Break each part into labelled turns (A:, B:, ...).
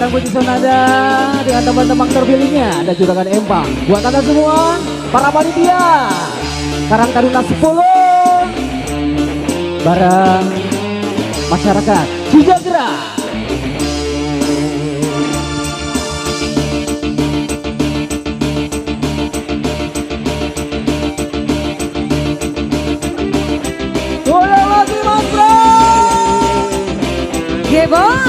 A: Puji Sonada dengan teman-teman terpilihnya dan juragan Empang. Buat anda semua, para panitia Karang Taruna 10 bareng masyarakat Cijagra. Boleh lagi Mas Bro.
B: Gebon.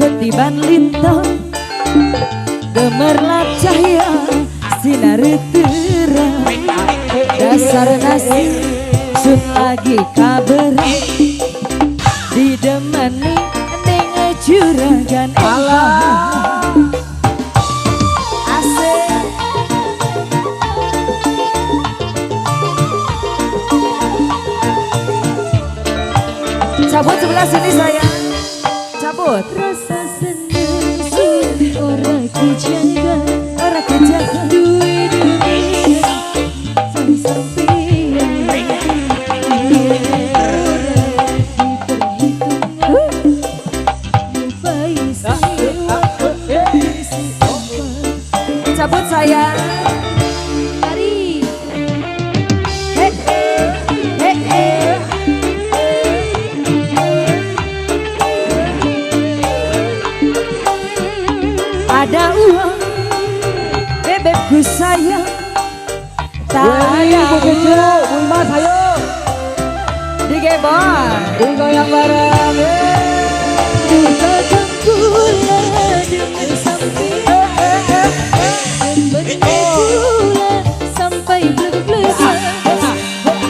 B: Ketiban lintang gemerlap cahaya sinar terang dasar nasi sun lagi kabar didemani neng juragan Allah asik cabut sebelah sini saya cabut rasa senang sih orang kejaga duit sampai cabut saya mari ada uang bebekku sayang
A: Bu Kecil, Bu Imas, ayo
B: digebon
A: goyang bareng.
B: Bukakan pula dengan sampai pula sampai blek-blek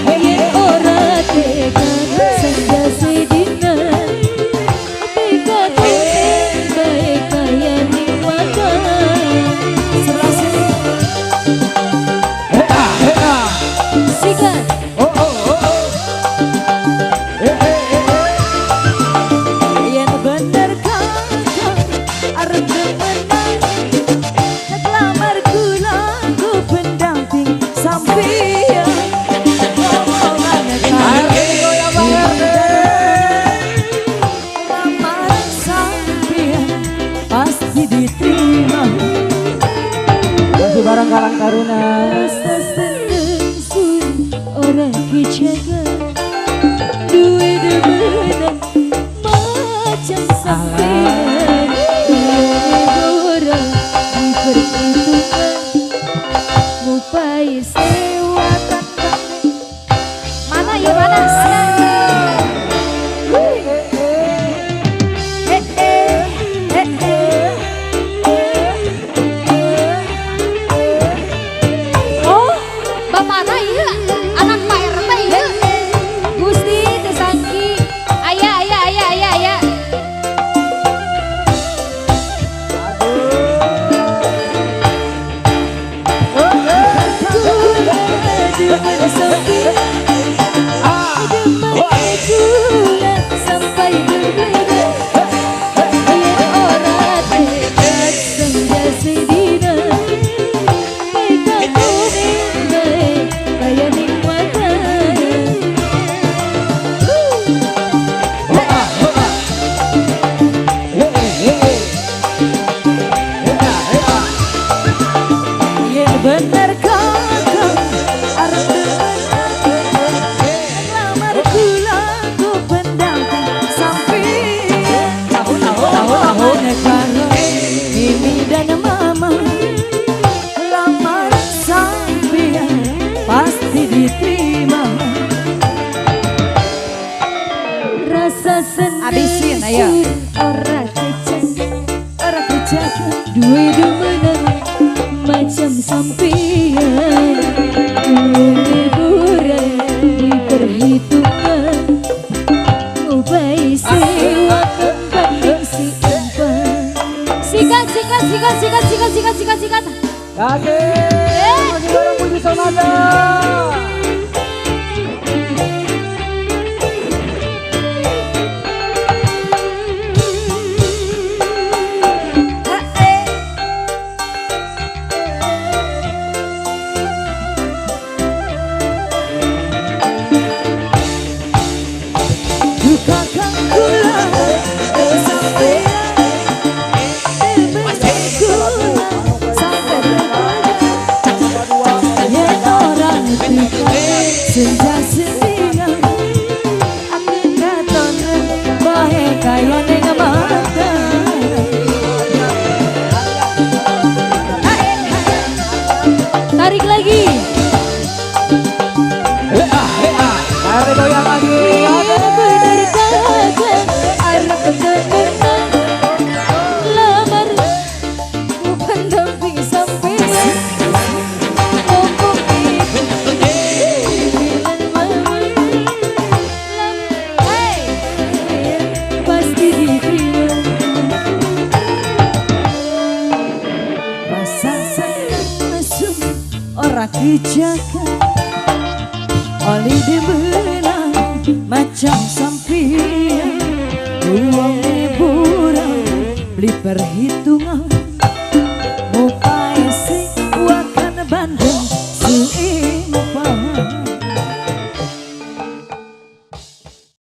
B: yang orang tekan senja sedina tekan baik kaya nikmatan sebelah sini sikat yang bener kakak arep demenan lamar kula ku pendamping sampeyan ngomongan lamar sampeyan pasti diterima
A: Masih bareng Karang Taruna.
B: rasa seneng sun orang kejaga duit demenan macam sampeyan orang diperhitungkan ngupai sewatan mana ya mana oh bapana iya anak Pak RT iya Gusti Tesangki ayah sampai berbeda biar orang dekat senja sedina mereka kuning baik kaya nikmatan yang benar kakak arep lamar kula ku pendamping sampeyan tahun kalau ini dan mama lamar sampeyan pasti diterima rasa senang
C: Habisin, ayo.
B: orang kejaga duit demenan macam sampeyan liburan diperhitungkan ubai sikat.
A: Kasih. Masih bareng Budi Sonata.
B: Lupakan kula sampai senja sendirian aku katon bae kayo ning mata tarik lagi
A: Tarik goyang lagi.
B: bener kata arep ketenan lamar bukan damping sampai pasti diterima rasa sayang masuk ora kejaga oli dimenang macam sampian uang liburan beli perhitungan mau paese wakan bandeng